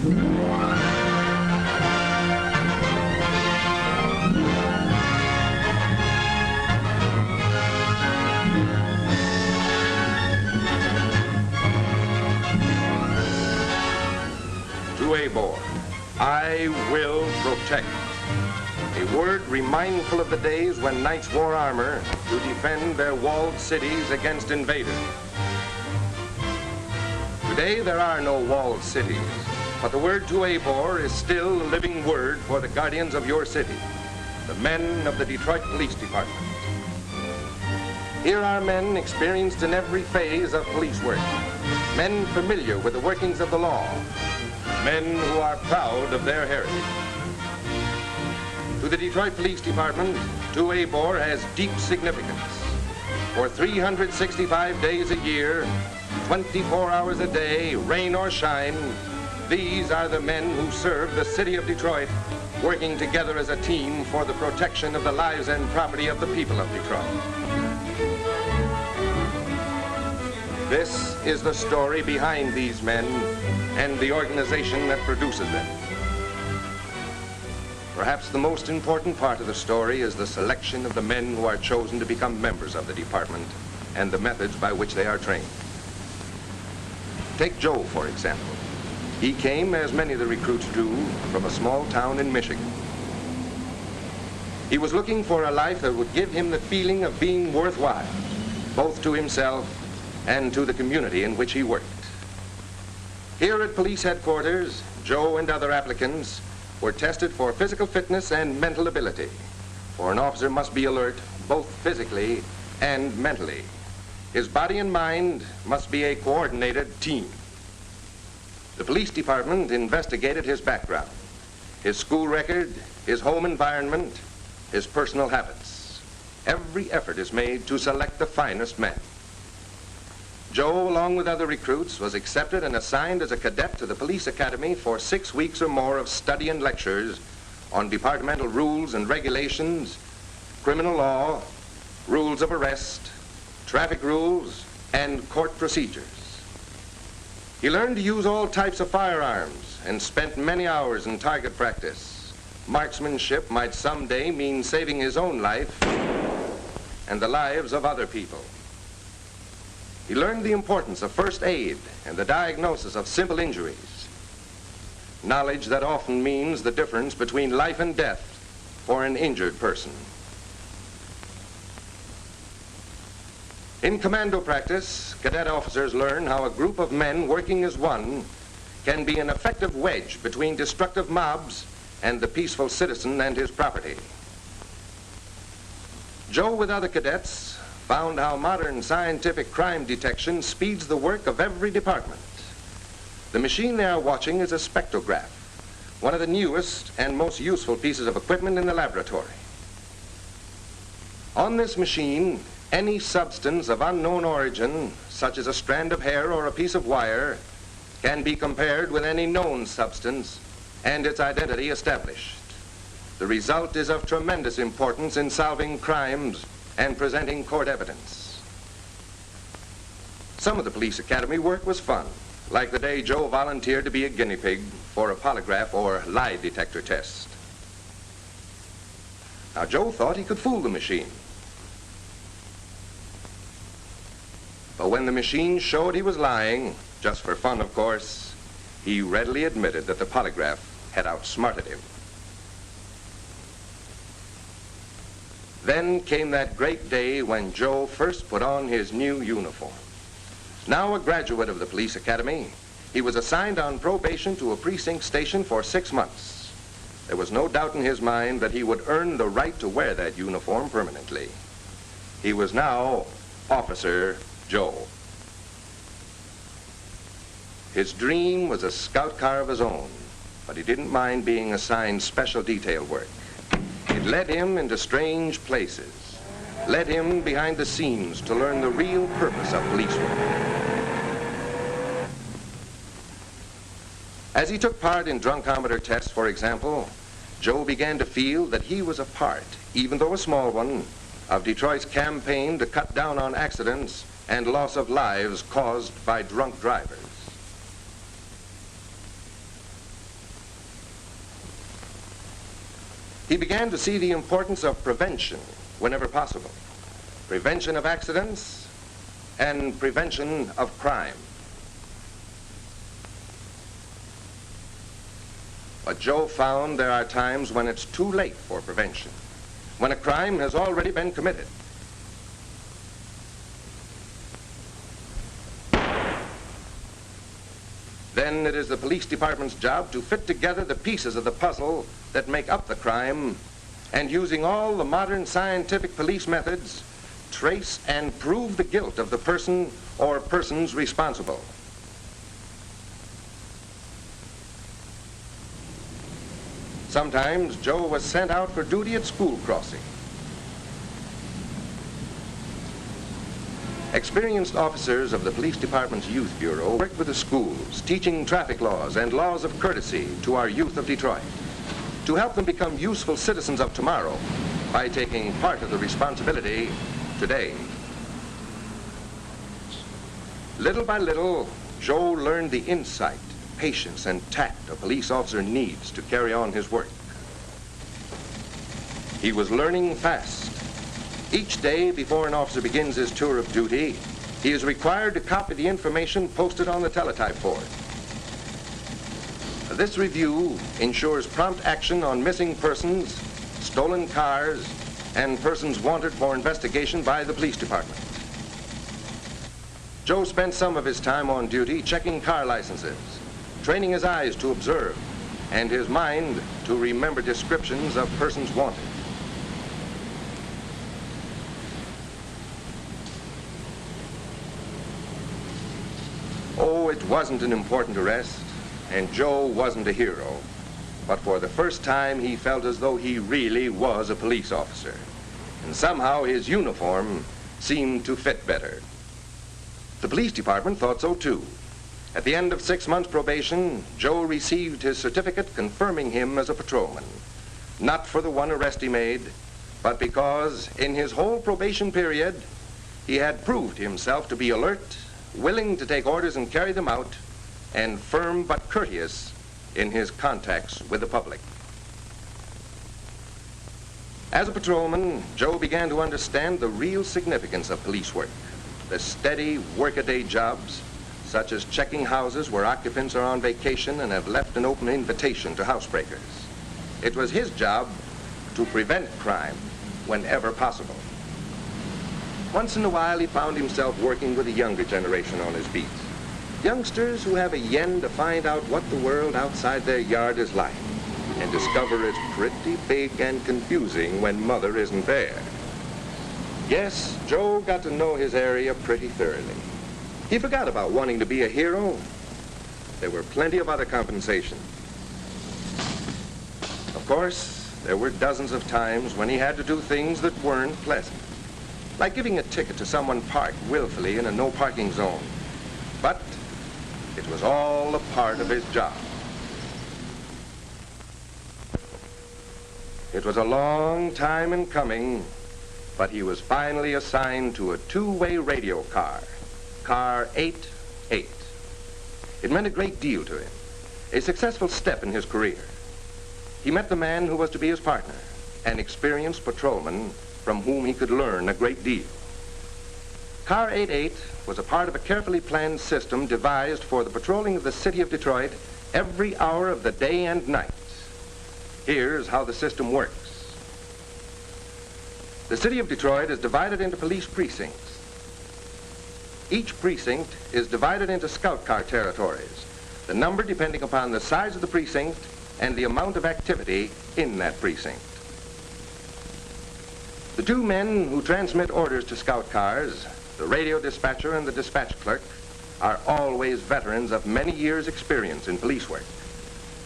I will protect. A word remindful of the days when knights wore armor to defend their walled cities against invaders. Today there are no walled cities, but the word tuabor is still a living word for the guardians of your city, the men of the Detroit Police Department. Here are men experienced in every phase of police work, men familiar with the workings of the law, men who are proud of their heritage. To the Detroit Police Department, tuabor has deep significance. For 365 days a year, 24 hours a day, rain or shine, these are the men who serve the city of Detroit, working together as a team for the protection of the lives and property of the people of Detroit. This is the story behind these men and the organization that produces them. Perhaps the most important part of the story is the selection of the men who are chosen to become members of the department and the methods by which they are trained. Take Joe, for example. He came, as many of the recruits do, from a small town in Michigan. He was looking for a life that would give him the feeling of being worthwhile, both to himself and to the community in which he worked. Here at police headquarters, Joe and other applicants were tested for physical fitness and mental ability, for an officer must be alert both physically and mentally. His body and mind must be a coordinated team. The police department investigated his background, his school record, his home environment, his personal habits. Every effort is made to select the finest men. Joe, along with other recruits, was accepted and assigned as a cadet to the police academy for 6 weeks or more of study and lectures on departmental rules and regulations, criminal law, rules of arrest, traffic rules, and court procedures. He learned to use all types of firearms and spent many hours in target practice. Marksmanship might someday mean saving his own life and the lives of other people. He learned the importance of first aid and the diagnosis of simple injuries, knowledge that often means the difference between life and death for an injured person. In commando practice, cadet officers learn how a group of men working as one can be an effective wedge between destructive mobs and the peaceful citizen and his property. Joe, with other cadets, found how modern scientific crime detection speeds the work of every department. The machine they are watching is a spectrograph, one of the newest and most useful pieces of equipment in the laboratory. On this machine, any substance of unknown origin, such as a strand of hair or a piece of wire, can be compared with any known substance and its identity established. The result is of tremendous importance in solving crimes and presenting court evidence. Some of the police academy work was fun, like the day Joe volunteered to be a guinea pig for a polygraph or lie detector test. Now, Joe thought he could fool the machine. But when the machine showed he was lying, just for fun, of course, he readily admitted that the polygraph had outsmarted him. Then came that great day when Joe first put on his new uniform. Now a graduate of the police academy, he was assigned on probation to a precinct station for 6 months. There was no doubt in his mind that he would earn the right to wear that uniform permanently. He was now Officer Joe. His dream was a scout car of his own, but he didn't mind being assigned special detail work. It led him into strange places, led him behind the scenes to learn the real purpose of police work. As he took part in drunkometer tests, for example, Joe began to feel that he was a part, even though a small one, of Detroit's campaign to cut down on accidents and loss of lives caused by drunk drivers. He began to see the importance of prevention whenever possible. Prevention of accidents and prevention of crime. But Joe found there are times when it's too late for prevention, when a crime has already been committed. Then it is the police department's job to fit together the pieces of the puzzle that make up the crime, and using all the modern scientific police methods, trace and prove the guilt of the person or persons responsible. Sometimes Joe was sent out for duty at school crossing. Experienced officers of the Police Department's Youth Bureau worked with the schools, teaching traffic laws and laws of courtesy to our youth of Detroit, to help them become useful citizens of tomorrow by taking part of the responsibility today. Little by little, Joe learned the insight, patience, and tact a police officer needs to carry on his work. He was learning fast. Each day before an officer begins his tour of duty, he is required to copy the information posted on the teletype board. This review ensures prompt action on missing persons, stolen cars, and persons wanted for investigation by the police department. Joe spent some of his time on duty checking car licenses, training his eyes to observe, and his mind to remember descriptions of persons wanted. Oh, it wasn't an important arrest, and Joe wasn't a hero, but for the first time he felt as though he really was a police officer, and somehow his uniform seemed to fit better. The police department thought so too. At the end of 6 months probation, Joe received his certificate confirming him as a patrolman, not for the one arrest he made, but because in his whole probation period, he had proved himself to be alert, willing to take orders and carry them out, and firm but courteous in his contacts with the public. As a patrolman, Joe began to understand the real significance of police work, the steady workaday jobs, such as checking houses where occupants are on vacation and have left an open invitation to housebreakers. It was his job to prevent crime whenever possible. Once in a while, he found himself working with a younger generation on his beat. Youngsters who have a yen to find out what the world outside their yard is like and discover it's pretty big and confusing when mother isn't there. Yes, Joe got to know his area pretty thoroughly. He forgot about wanting to be a hero. There were plenty of other compensations. Of course, there were dozens of times when he had to do things that weren't pleasant, like giving a ticket to someone parked willfully in a no parking zone. But it was all a part of his job. It was a long time in coming, but he was finally assigned to a two-way radio car, Car 88. It meant a great deal to him, a successful step in his career. He met the man who was to be his partner, an experienced patrolman from whom he could learn a great deal. Car 88 was a part of a carefully planned system devised for the patrolling of the city of Detroit every hour of the day and night. Here's how the system works. The city of Detroit is divided into police precincts. Each precinct is divided into scout car territories, the number depending upon the size of the precinct and the amount of activity in that precinct. The two men who transmit orders to scout cars, the radio dispatcher and the dispatch clerk, are always veterans of many years' experience in police work.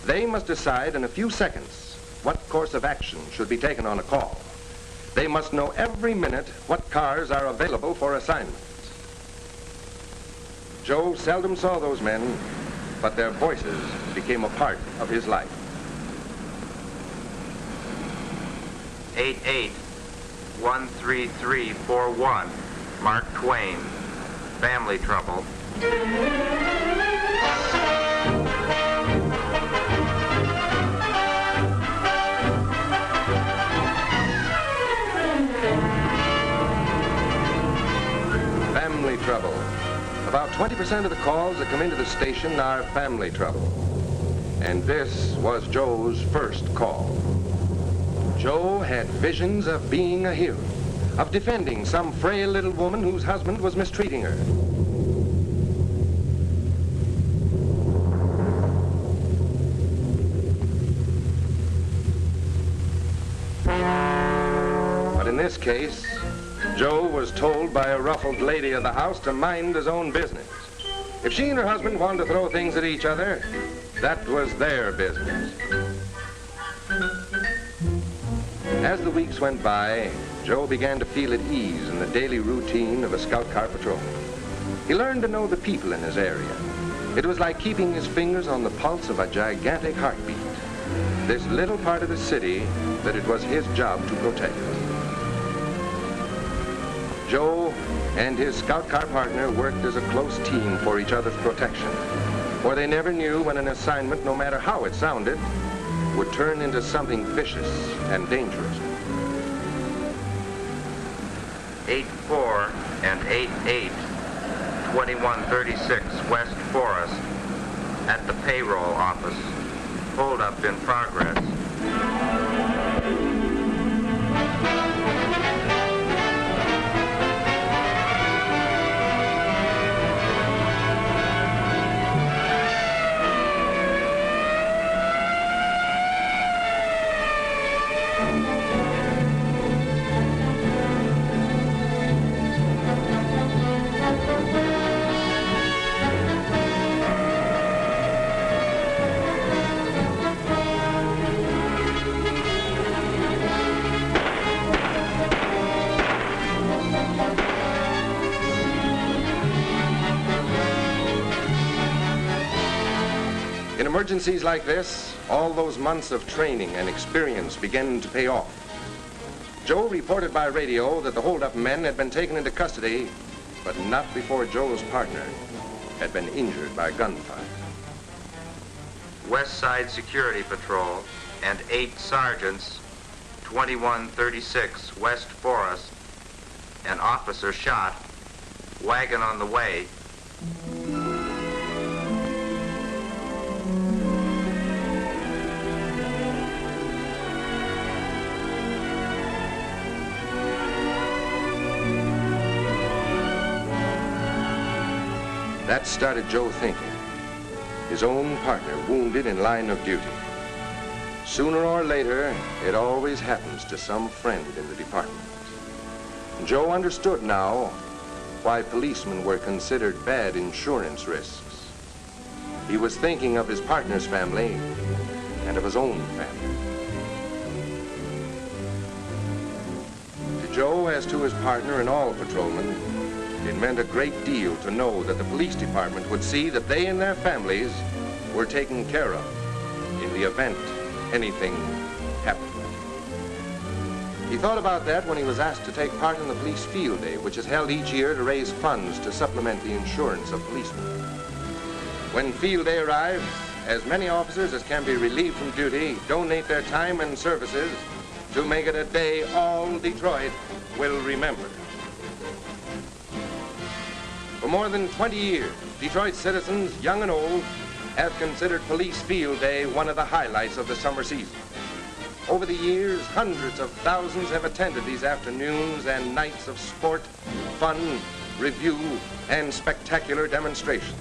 They must decide in a few seconds what course of action should be taken on a call. They must know every minute what cars are available for assignment. Joe seldom saw those men, but their voices became a part of his life. 88-13341, Mark Twain, family trouble. 20% of the calls that come into the station are family trouble. And this was Joe's first call. Joe had visions of being a hero, of defending some frail little woman whose husband was mistreating her. But in this case, Joe was told by a ruffled lady of the house to mind his own business. If she and her husband wanted to throw things at each other, that was their business. As the weeks went by, Joe began to feel at ease in the daily routine of a scout car patrol. He learned to know the people in his area. It was like keeping his fingers on the pulse of a gigantic heartbeat, this little part of the city that it was his job to protect. Joe and his scout car partner worked as a close team for each other's protection, for they never knew when an assignment, no matter how it sounded, would turn into something vicious and dangerous. 8-4 and 8-8, 2136 West Forest, at the payroll office. Hold up in progress. In emergencies like this, all those months of training and experience began to pay off. Joe reported by radio that the hold-up men had been taken into custody, but not before Joe's partner had been injured by gunfire. West Side Security Patrol and 8 sergeants, 2136 West Forest. An officer shot. Wagon on the way. That started Joe thinking. His own partner wounded in line of duty. Sooner or later, it always happens to some friend in the department. Joe understood now why policemen were considered bad insurance risks. He was thinking of his partner's family and of his own family. To Joe, as to his partner and all patrolmen, it meant a great deal to know that the police department would see that they and their families were taken care of in the event anything happened. He thought about that when he was asked to take part in the police field day, which is held each year to raise funds to supplement the insurance of policemen. When field day arrives, as many officers as can be relieved from duty donate their time and services to make it a day all Detroit will remember. For more than 20 years, Detroit citizens, young and old, have considered Police Field Day one of the highlights of the summer season. Over the years, hundreds of thousands have attended these afternoons and nights of sport, fun, review, and spectacular demonstrations.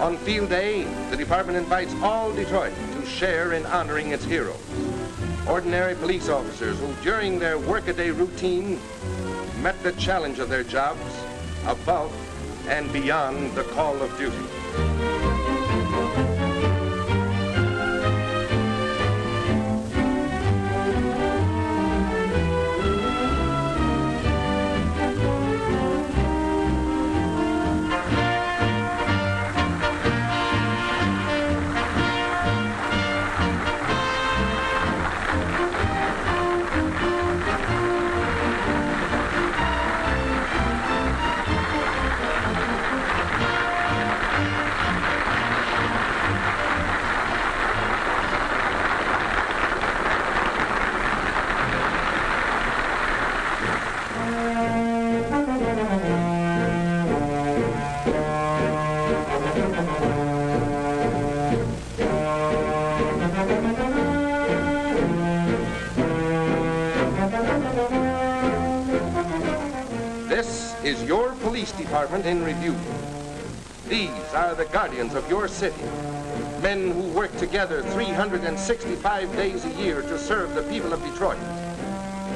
On Field Day, the department invites all Detroit to share in honoring its heroes. Ordinary police officers who, during their workaday routine, met the challenge of their jobs above and beyond the call of duty. is your police department in review. These are the guardians of your city, men who work together 365 days a year to serve the people of Detroit.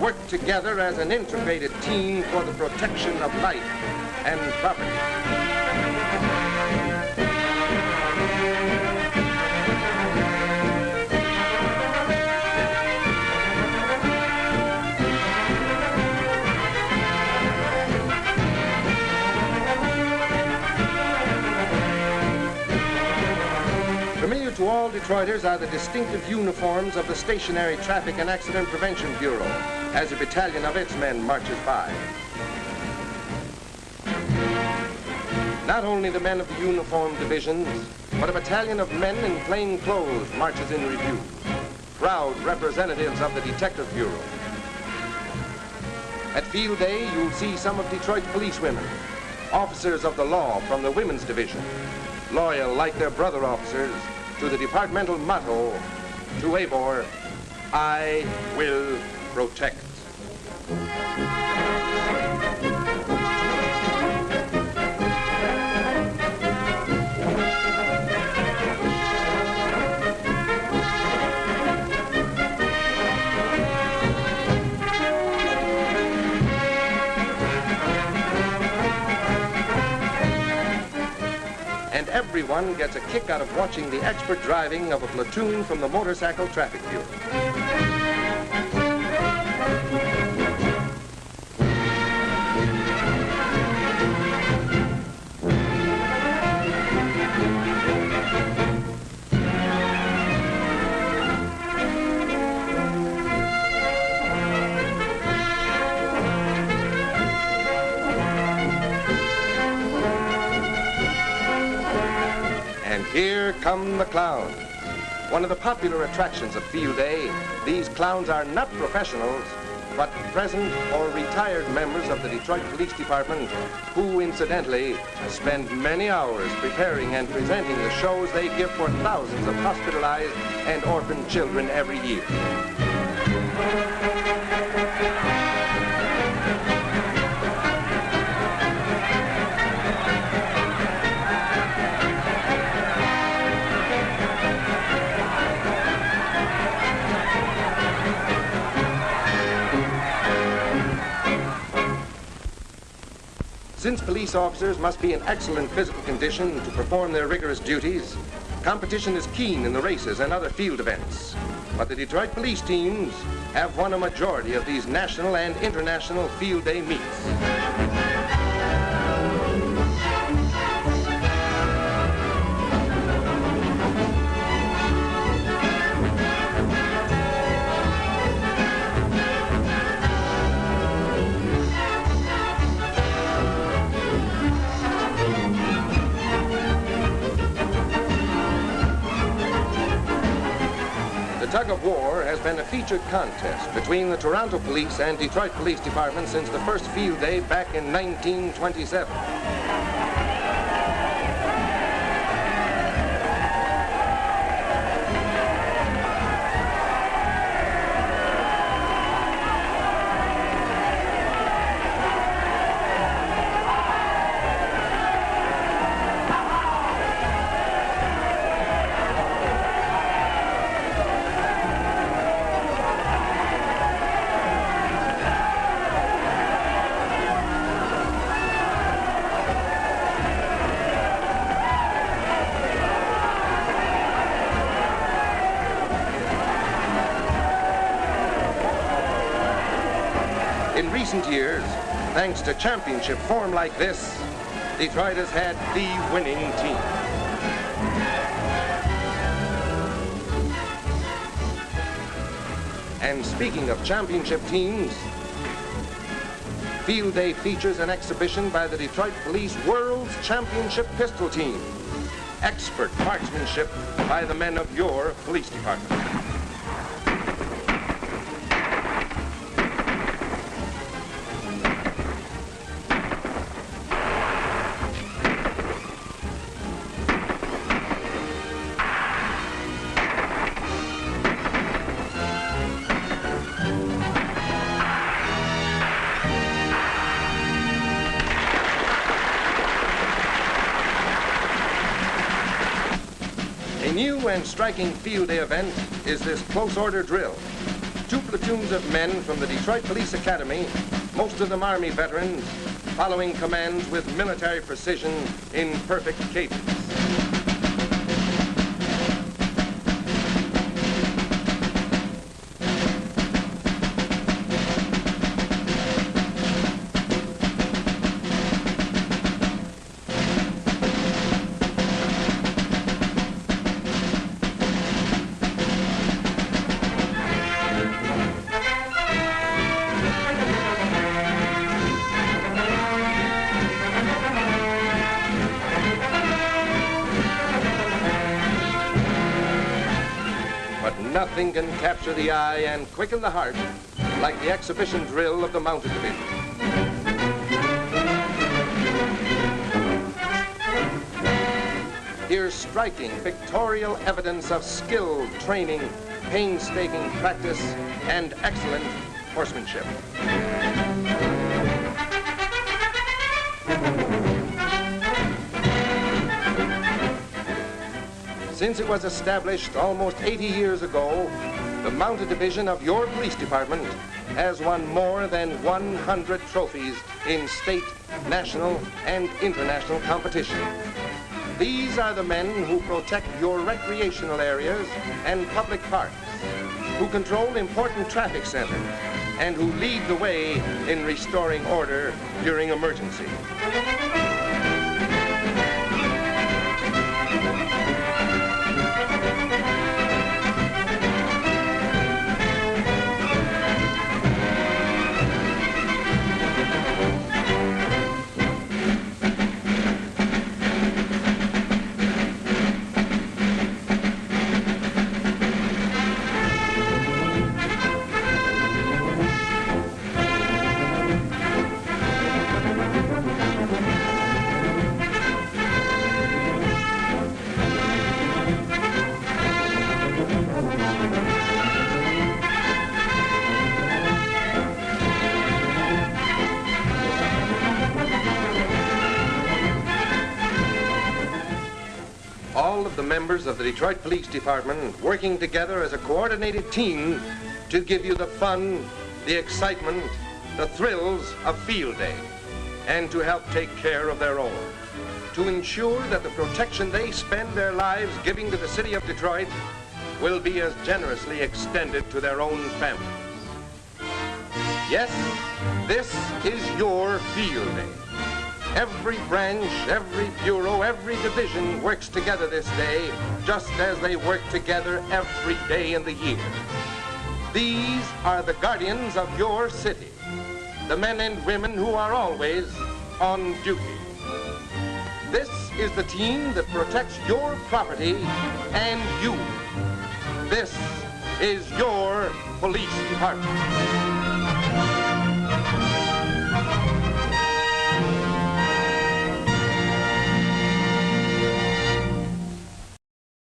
Work together as an integrated team for the protection of life and property. Familiar to all Detroiters are the distinctive uniforms of the Stationary Traffic and Accident Prevention Bureau as a battalion of its men marches by. Not only the men of the uniform divisions, but a battalion of men in plain clothes marches in review, proud representatives of the Detective Bureau. At Field Day, you'll see some of Detroit's policewomen, officers of the law from the Women's Division, loyal like their brother officers to the departmental motto, to Abor, I will protect. And everyone gets a kick out of watching the expert driving of a platoon from the Motorcycle Traffic Bureau. And here come the clowns. One of the popular attractions of Field Day, these clowns are not professionals, but present or retired members of the Detroit Police Department who, incidentally, spend many hours preparing and presenting the shows they give for thousands of hospitalized and orphaned children every year. Since police officers must be in excellent physical condition to perform their rigorous duties, competition is keen in the races and other field events. But the Detroit police teams have won a majority of these national and international Field Day meets. The tug of war has been a featured contest between the Toronto Police and Detroit Police Department since the first Field Day back in 1927. In recent years, thanks to championship form like this, Detroit has had the winning team. And speaking of championship teams, Field Day features an exhibition by the Detroit Police World's Championship Pistol Team. Expert marksmanship by the men of your police department. and striking field day event is this close order drill. 2 platoons of men from the Detroit Police Academy, most of them Army veterans, following commands with military precision in perfect cadence. Nothing can capture the eye and quicken the heart like the exhibition drill of the Mounted Division. Here's striking, pictorial evidence of skill, training, painstaking practice, and excellent horsemanship. Since it was established almost 80 years ago, the Mounted Division of your police department has won more than 100 trophies in state, national, and international competition. These are the men who protect your recreational areas and public parks, who control important traffic centers, and who lead the way in restoring order during emergency. The members of the Detroit Police Department working together as a coordinated team to give you the fun, the excitement, the thrills of field day, and to help take care of their own, to ensure that the protection they spend their lives giving to the city of Detroit will be as generously extended to their own families. Yes, this is your field day. Every branch, every bureau, every division works together this day, just as they work together every day in the year. These are the guardians of your city, the men and women who are always on duty. This is the team that protects your property and you. This is your police department.